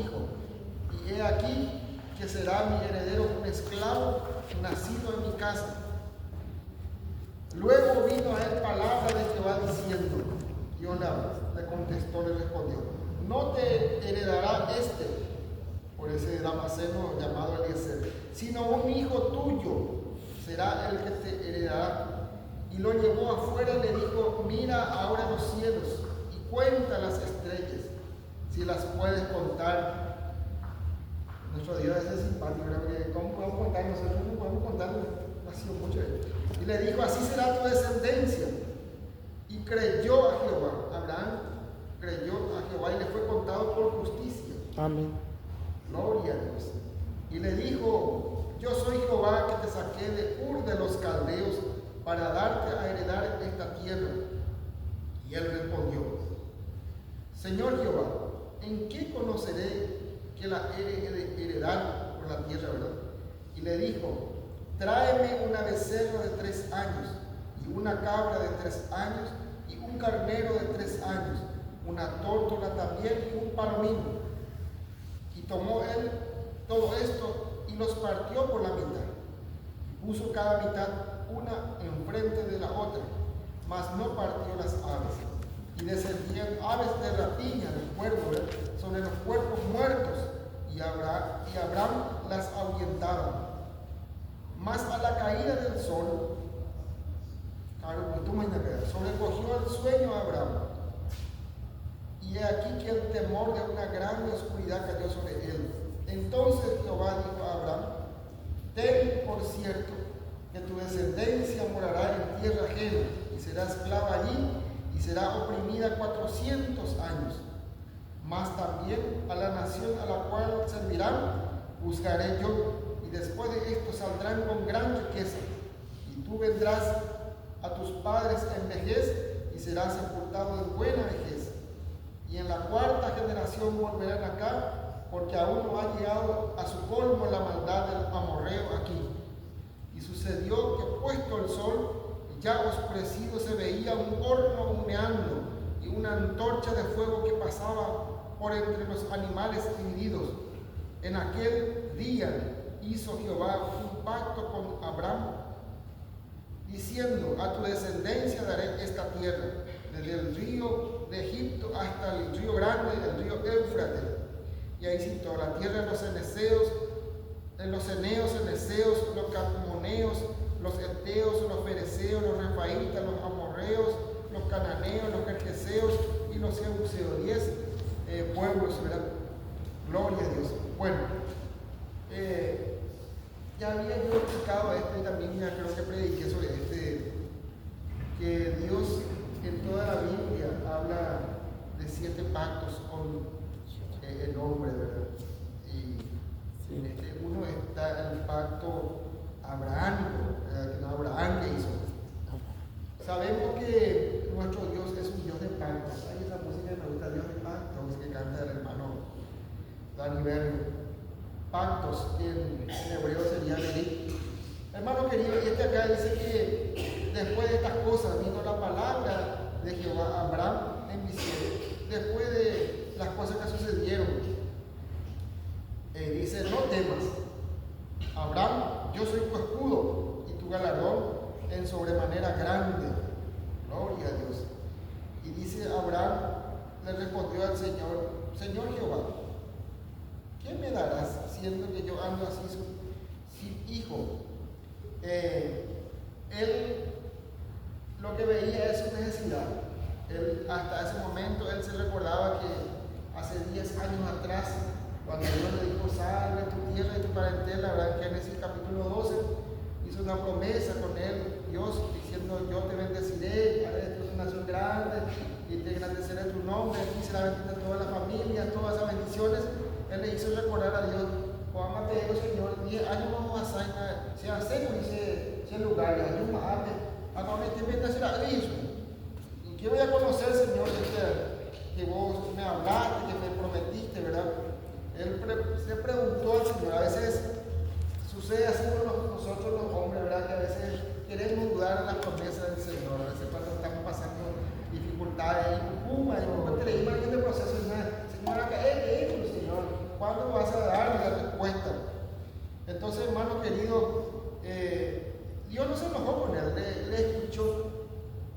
hijo, y he aquí que será mi heredero un esclavo nacido en mi casa. Luego vino a él palabra de Jehová diciendo, y le contestó, le respondió, no te heredará por ese Damaseno llamado Eliezer, sino un hijo tuyo será el que te heredará. Y lo llevó afuera y le dijo, mira ahora los cielos y cuenta las estrellas, si las puedes contar. Nuestro Dios es simpático, ¿verdad? ¿Cómo podemos contar? Nosotros no podemos contar, ha sido mucho. Y le dijo, así será tu descendencia. Y creyó a Jehová. Abraham creyó a Jehová y le fue contado por justicia. Amén. Gloria a Dios. Y le dijo, yo soy Jehová que te saqué de Ur de los Caldeos para darte a heredar esta tierra. Y él respondió, Señor Jehová, ¿en qué conoceré que la he de heredar por la tierra, verdad? Y le dijo, tráeme una becerra de 3 años, y una cabra de 3 años, y un carnero de 3 años, una tórtola también, y un palomino. Y tomó él todo esto, y los partió por la mitad. Y puso cada mitad una enfrente de la otra, mas no partió las aves. Y descendían aves de rapiña del cuervo sobre los cuerpos muertos, y Abraham las ahuyentaba. Mas a la caída del sol, sobrecogió el sueño a Abraham. Y he aquí que el temor de una grande oscuridad cayó sobre él. Entonces Jehová dijo a Abraham, ten por cierto que tu descendencia morará en tierra ajena, y será esclava allí, y será oprimida 400 años. Mas también a la nación a la cual servirán, juzgaré yo, y después de esto saldrán con gran riqueza. Y tú vendrás a tus padres en vejez, y serás sepultado en buena vejez. Y en la 4ª generación volverán acá, porque aún no ha llegado a su colmo la maldad del amorreo aquí. Y sucedió que puesto el sol, ya oscurecido, se veía un horno humeando y una antorcha de fuego que pasaba por entre los animales divididos. En aquel día hizo Jehová un pacto con Abraham, diciendo, a tu descendencia daré esta tierra, desde el río de Egipto hasta el río grande, el río Éufrates. Y ahí citó la tierra de los eneseos, los cadmoneos, los eteos, los fereceos, los refaitas, los amorreos, los cananeos, los gergeseos y los jebuseos. 10 pueblos, ¿verdad? Gloria a Dios. Bueno, ya había yo explicado esto y también ya creo que prediqué sobre que Dios en toda la Biblia habla de 7 pactos con el hombre, ¿verdad? Y en este uno está el pacto abrahámico, que no Abraham que hizo. Sabemos que nuestro Dios es un Dios de pactos. Hay esa música que me gusta, Dios de pactos, que canta el hermano Dani Berno. Pactos, que en hebreo sería Berit. Hermano querido, y acá dice que después de estas cosas vino la palabra de Jehová a Abraham en visión. Después de las cosas que sucedieron, dice, no temas, Abraham, yo soy tu escudo y tu galardón en sobremanera grande. Gloria a Dios. Y dice Abraham, le respondió al Señor, Señor Jehová, ¿qué me darás siendo que yo ando así sin hijo? Él lo que veía es su necesidad. Hasta ese momento él se recordaba que hace 10 años atrás, cuando Dios le dijo, sal de tu tierra y tu parentela, ¿verdad? En Génesis capítulo 12, hizo una promesa con él, Dios, diciendo, yo te bendeciré, haré de ti una nación grande, y te engrandeceré tu nombre, y será bendita toda la familia, todas esas bendiciones. Él le hizo recordar a Dios, Juan te digo, Señor, 10 años vamos a hacer, se hace ese lugar, y años más antes, ahora te bendecirá eso. ¿Y qué voy a conocer, Señor, que vos me hablaste, que me prometiste, verdad? Él se preguntó al Señor. A veces sucede así con nosotros los hombres, ¿verdad? Que a veces queremos dudar de las promesas del Señor. A veces cuando estamos pasando dificultades y creímos en este proceso, Señor, acá es Señor. hermano querido, Dios no se enojó con él, le escuchó.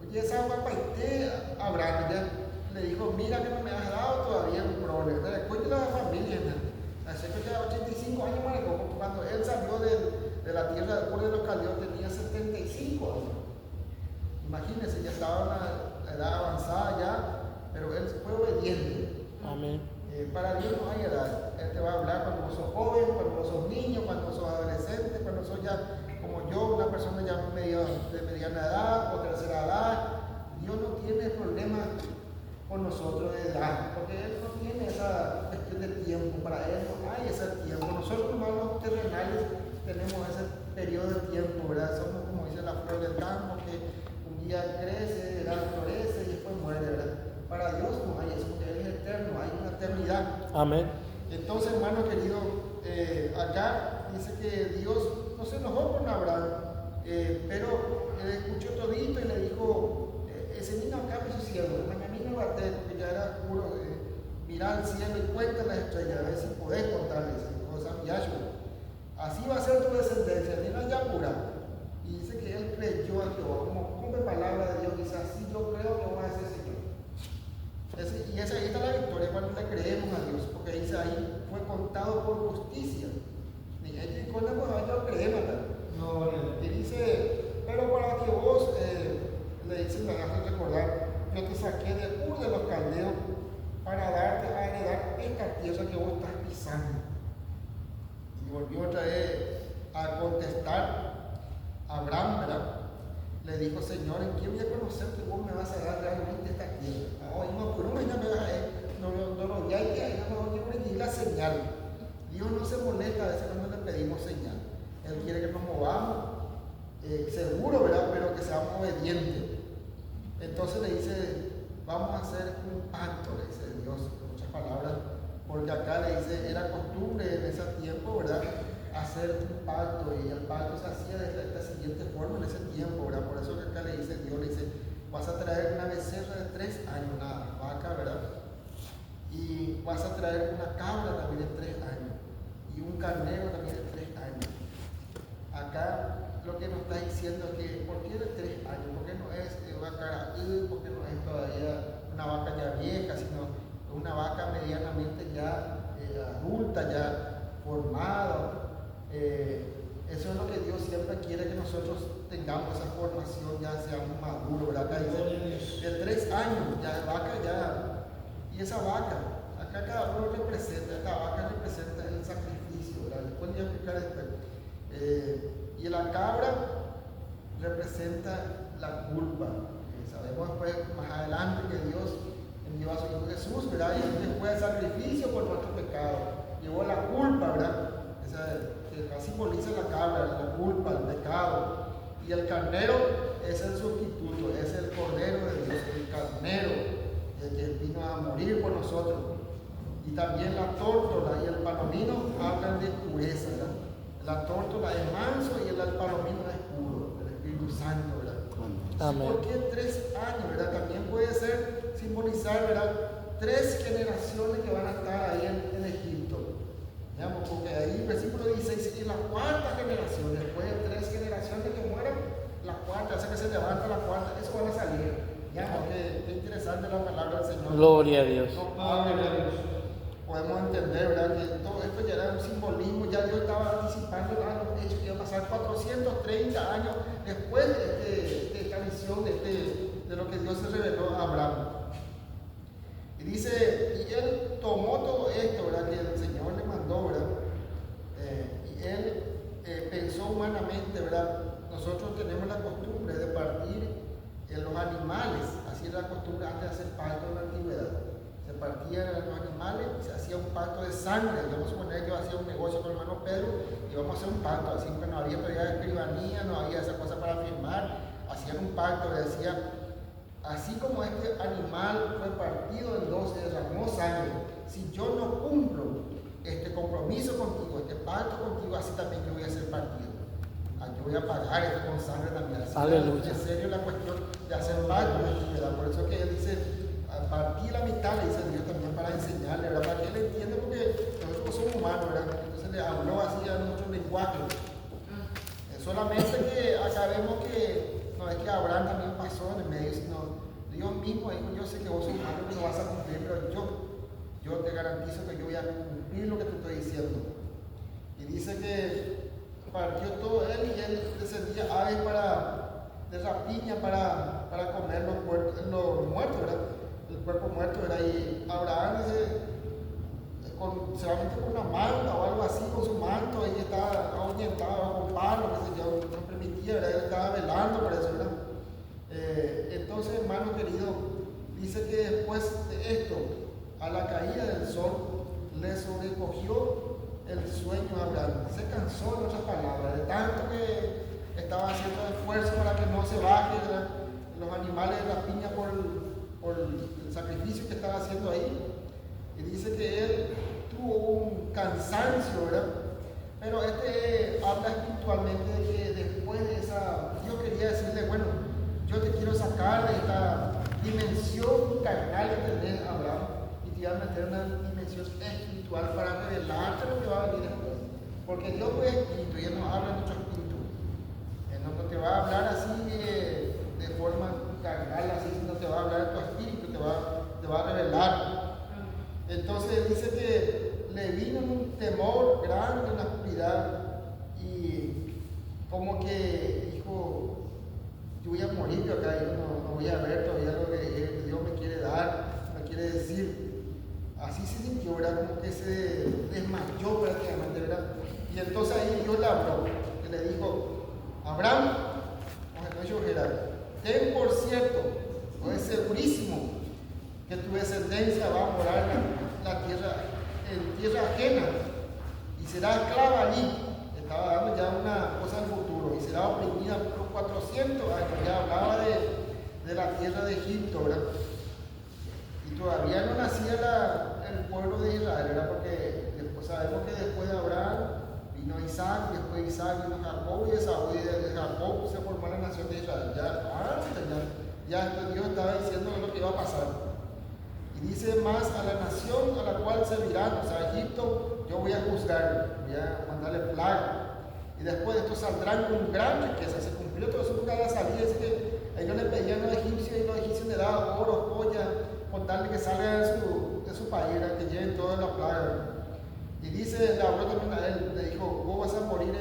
Oye, esa agua paité, Abraham ya le dijo, mira que no me has dado todavía un problema. Cuéntale a la familia, hace que ya 85 años manejó, cuando él salió de la tierra del Ur de los Caldeos tenía 75 años. Imagínense, ya estaba en la edad avanzada ya, pero él fue obediente. Amén. Para Dios no hay edad. Él te va a hablar cuando vos sos joven, cuando vos sos niño, cuando vos sos adolescente, cuando sos ya como yo, una persona ya de mediana edad o tercera edad. Dios no tiene problema con nosotros de edad, porque Él no tiene esa cuestión de tiempo. Para Él no hay ese tiempo. Nosotros nomás los terrenales tenemos ese periodo de tiempo, ¿verdad? Somos como dice la flor del campo, que un día crece, florece y después muere, ¿verdad? Para Dios no hay eso, porque Él es eterno, hay una eternidad. Amén. Entonces, hermano querido, acá dice que Dios no se enojó con Abraham, pero le escuchó todito y le dijo, ese niño acá me su siervo, mañana va a tener, porque ya era puro, mira al cielo y cuenta las estrellas, a ver si podés contarles, cosas Yahshua. Así va a ser tu descendencia, ni no Yapura. Y dice que él creyó a Jehová, como cumple palabra de Dios, dice así yo creo que va a ser Señor. Y esa ahí está la victoria cuando le creemos a Dios, porque dice ahí fue contado por justicia. Y ahí cuando yo creemos, no, y dice, pero para que vos, le dice, me hagas recordar, yo te saqué de Ur de los Caldeos para darte a heredar esta tierra que vos estás pisando. Y volvió otra vez a contestar a Abraham, ¿verdad? Le dijo, Señor, ¿en qué voy a conocer que vos me vas a dar realmente esta tierra? No, por una me vas a no, ya no la señal. Dios no se molesta a veces cuando le pedimos señal. Él quiere que nos movamos, seguro, ¿verdad? Pero que seamos obedientes. Entonces le dice, vamos a hacer un pacto, le dice Dios, en muchas palabras, porque acá le dice, era costumbre en ese tiempo, ¿verdad? Hacer un pacto, y el pacto se hacía de esta siguiente forma en ese tiempo, ¿verdad? Por eso que acá le dice Dios, le dice, vas a traer una becerra de 3 años, una vaca, ¿verdad? Y vas a traer una cabra también de 3 años, y un carnero también de 3 años. Acá lo que nos está diciendo es que, ¿por qué de 3 años? ¿Por qué no es vaca, por qué no es todavía una vaca ya vieja, sino una vaca medianamente ya adulta, ya formada? Eso es lo que Dios siempre quiere, que nosotros tengamos esa formación, ya seamos maduros, ¿verdad? Acá dice, de 3 años, ya vaca ya, y esa vaca, acá cada uno representa, esta vaca representa el sacrificio, ¿verdad? Después voy a explicar después. Y la cabra representa la culpa. Sabemos después, más adelante, que Dios envió a su Hijo Jesús, ¿verdad? Y él después del sacrificio por nuestro pecado, llevó la culpa, ¿verdad? Que simboliza la cabra, la culpa, el pecado. Y el carnero es el sustituto, es el cordero de Dios, el carnero, el que vino a morir por nosotros. Y también la tórtola y el palomino hablan de pureza, ¿verdad? La tórtola es manso y el palomino es puro, el Espíritu Santo, ¿verdad? Amén. ¿Por qué 3 años, verdad? También puede ser simbolizar, ¿verdad? 3 generaciones que van a estar ahí en Egipto. Digamos, porque ahí el versículo 16 dice, la 4ª generación, después de 3 generaciones que mueran, la 4ª, hace que se levanta la 4ª, eso van a salir. Digamos, qué interesante la palabra del Señor. Gloria a Dios. Podemos entender, ¿verdad? Que todo esto ya era un simbolismo, ya Dios estaba anticipando a los hechos que iban a pasar 430 años después de esta visión, de lo que Dios se reveló a Abraham. Y dice, y él tomó todo esto, ¿verdad? Que el Señor le mandó, ¿verdad? Y él pensó humanamente, ¿verdad? Nosotros tenemos la costumbre de partir los animales, así era la costumbre antes de hacer pacto en la antigüedad. Se partían los animales y se hacía un pacto de sangre. Vamos a suponer que yo hacía un negocio con el hermano Pedro y vamos a hacer un pacto, así que no había todavía escribanía, no había esa cosa para firmar, hacían un pacto, le decía, así como este animal fue partido en 2 y derramó sangre, si yo no cumplo este compromiso contigo, este pacto contigo, así también yo voy a ser partido. Yo voy a pagar esto con sangre también. Así Aleluya. en serio la cuestión de hacer pacto, ¿verdad? Por eso que él dice, a partir la mitad, le dice Dios también para enseñarle, ¿verdad? Para que él entienda, porque nosotros somos humanos, ¿verdad? Entonces le habló así a nuestro lenguaje, mismo dijo, yo sé que vos sos humano y no vas a cumplir, pero yo te garantizo que yo voy a cumplir lo que te estoy diciendo. Y dice que partió todo él y él descendía aves de rapiña para comer los muertos, ¿verdad? El cuerpo muerto, ¿verdad? Y Abraham dice, seguramente con una manta o algo así, con su manto, ella estaba ahuyentado con palo, qué sé yo, no permitía, ¿verdad? Él estaba velando por eso, ¿verdad? Entonces, hermano querido, dice que después de esto, a la caída del sol, le sobrecogió el sueño a Abraham. Se cansó, en otras palabras, de tanto que estaba haciendo esfuerzo para que no se bajen los animales de la piña por el sacrificio que estaba haciendo ahí. Y dice que él tuvo un cansancio, ¿verdad? Pero habla espiritualmente de que después de esa, Dios quería decirle, bueno, yo te quiero sacar de esta dimensión carnal que tenés, Abraham, y te voy a meter en una dimensión espiritual para revelarte lo que va a venir después. Porque Dios no es espíritu y Él nos habla en nuestro espíritu. Él no te va a hablar así de forma carnal, así, sino te va a hablar en tu espíritu, te va a revelar. Entonces dice que le vino un temor grande en la oscuridad y como que dijo, yo voy a morir yo acá, yo no voy a ver todavía lo que Dios me quiere dar, me quiere decir. Así se sintió, ¿verdad? Como que se desmayó prácticamente, ¿verdad? Y entonces ahí Dios le habló, y le dijo, Abraham, ten por cierto, no es segurísimo, que tu descendencia va a morar en tierra ajena y será esclava allí. Estaba dando ya una cosa del futuro y será oprimida por 400 años. Ya hablaba de la tierra de Egipto, ¿verdad? Y todavía no nacía el pueblo de Israel, ¿verdad? Porque después sabemos que después de Abraham vino Isaac, después de Isaac vino Jacob y de Jacob se formó la nación de Israel. Ya Dios estaba diciendo lo que iba a pasar. Y dice más, a la nación a la cual servirán, o sea, Egipto, yo voy a juzgar, voy a mandarle plaga. Y después de esto saldrán con gran riqueza. Se cumplió todo eso nunca la salida. Dice que ellos le pedían a los egipcios y los egipcios le daban oro, joya, con tal de que salga de su país, que lleven toda la plaga. Y dice, le habló también a él, le dijo, vos vas a morir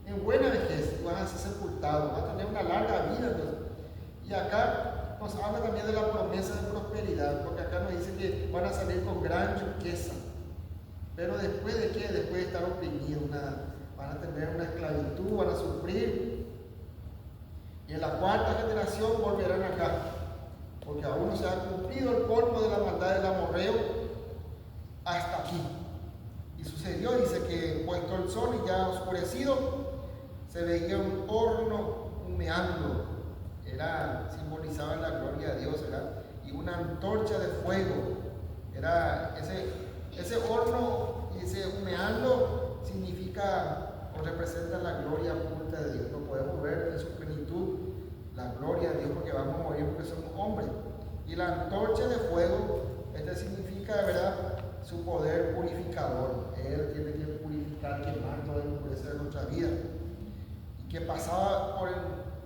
en buena vejez, vas a ser sepultado, vas a tener una larga vida. Entonces. Y acá nos habla también de la promesa de prosperidad, porque acá nos dice que van a salir con gran riqueza. Pero después de qué? Después de estar oprimidos, van a tener una esclavitud, van a sufrir. Y en la cuarta generación volverán acá, porque aún no se ha cumplido el colmo de la maldad del amorreo hasta aquí. Y sucedió, dice que puesto el sol y ya oscurecido, se veía un horno humeando. Simbolizaba la gloria de Dios, ¿verdad? Y una antorcha de fuego. Era ese horno, y ese humeando significa o representa la gloria oculta de Dios. Lo podemos ver en su plenitud, la gloria de Dios, porque vamos a morir porque somos hombres. Y la antorcha de fuego, significa, de verdad, su poder purificador. Él tiene que purificar, quemar toda la impureza de nuestra vida. Y que pasaba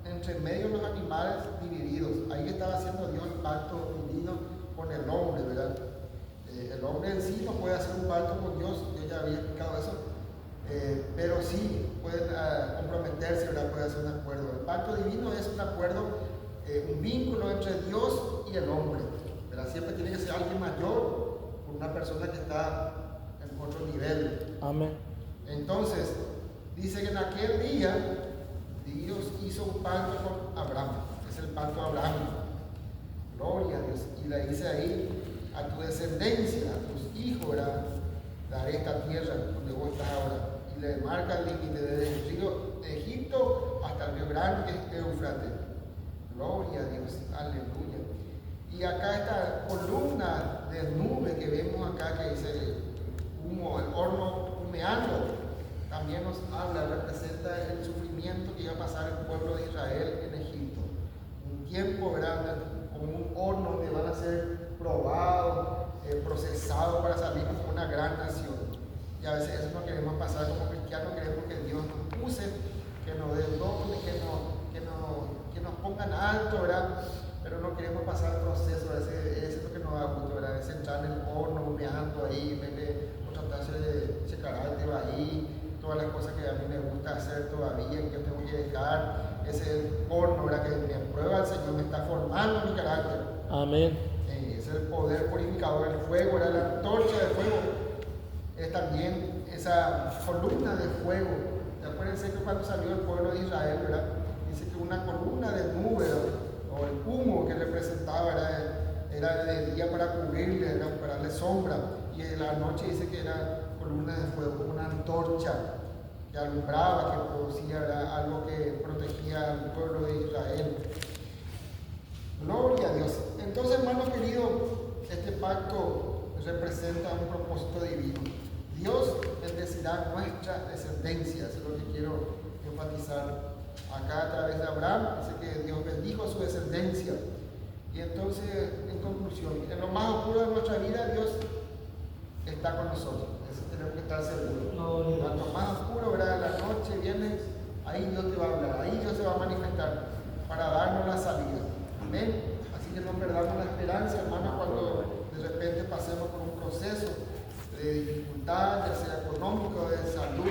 entre medio de los animales divididos. Ahí estaba haciendo Dios el pacto divino con el hombre, ¿verdad? El hombre en sí no puede hacer un pacto con Dios, yo ya había explicado eso, pero sí pueden comprometerse, ¿verdad? Puede hacer un acuerdo. El pacto divino es un acuerdo, un vínculo entre Dios y el hombre, ¿verdad? Siempre tiene que ser alguien mayor por una persona que está en otro nivel. Amén. Entonces, dice que en aquel día Dios hizo un pacto con Abraham, es el pacto de Abraham. Gloria a Dios. Y le dice ahí, a tu descendencia, a tus hijos, ¿verdad? Daré esta tierra donde vos estás ahora. Y le marca el límite desde el río de Egipto hasta el río grande que es Éufrates. Gloria a Dios, aleluya. Y acá esta columna de nube que vemos acá, que dice humo, el horno humeando, también nos habla, representa el sufrimiento que iba a pasar el pueblo de Israel en Egipto. Un tiempo, ¿verdad? Como un horno donde van a ser probados, procesados para salir como una gran nación. Y a veces eso no queremos pasar como cristianos, queremos que Dios nos use, que nos dé dones, que nos pongan alto, ¿verdad? pero no queremos pasar el proceso, ese es lo que nos da gusto, ¿verdad? Ese entrar en el horno, humeando ahí, o tratarse de ese carácter ahí, todas las cosas que a mí me gusta hacer todavía, que tengo que dejar, ese horno, ¿verdad? Que me prueba el Señor, me está formando mi carácter. Amén. Es el poder purificador, el fuego, ¿verdad? La antorcha de fuego es también esa columna de fuego. Acuérdense que cuando salió el pueblo de Israel, ¿verdad? Dice que una columna de nube, o el humo que representaba, era de día para cubrirle, era para darle sombra, y en la noche dice que era columna de fuego, una antorcha que alumbraba, que producía, ¿verdad? Algo que protegía al pueblo de Israel. Gloria a Dios. Entonces, hermano querido, este pacto representa un propósito divino. Dios bendecirá nuestra descendencia, eso es lo que quiero enfatizar. Acá a través de Abraham dice que Dios bendijo a su descendencia. Y entonces, en conclusión, en lo más oscuro de nuestra vida, Dios está con nosotros. Eso tenemos que estar seguros. Cuanto más oscuro, ¿verdad? La noche viene, ahí Dios te va a hablar, ahí Dios se va a manifestar para darnos la salida. Amén. Así que no perdamos la esperanza, hermano, cuando de repente pasemos por un proceso de dificultad, ya sea económico, de salud,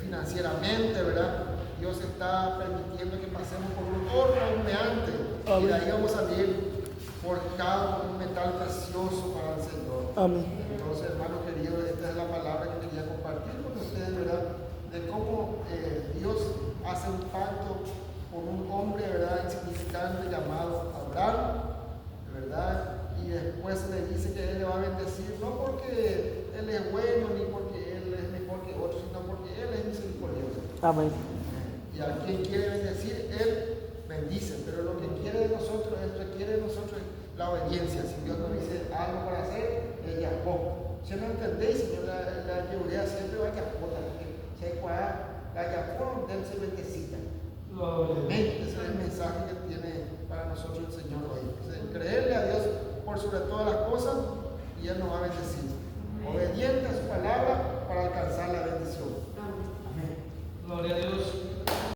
financieramente, ¿verdad? Dios está permitiendo que pasemos por un horno humeante y de ahí vamos a salir forjados con un metal precioso para el Señor. Amén. Entonces, hermano querido, esta es la palabra que quería compartir con ustedes, ¿verdad? De cómo Dios hace un pacto con un hombre, ¿verdad?, insignificante llamado Abraham, ¿verdad? Y después le dice que él le va a bendecir, no porque él es bueno ni porque él es mejor que otros, sino porque él es misericordioso. Amén. Y a quien quiere bendecir, él bendice, pero lo que quiere de nosotros, requiere de nosotros la obediencia. Si Dios nos dice algo para hacer, es Yahó. Si no entendéis, Señor, la Yehudea siempre va a Yahó, porque si hay la Yahó, él se necesita. Amén. Ese es el mensaje que tiene para nosotros el Señor hoy. Creerle a Dios por sobre todas las cosas y Él nos va a bendecir. Obediente a su palabra para alcanzar la bendición. Amén. Gloria a Dios.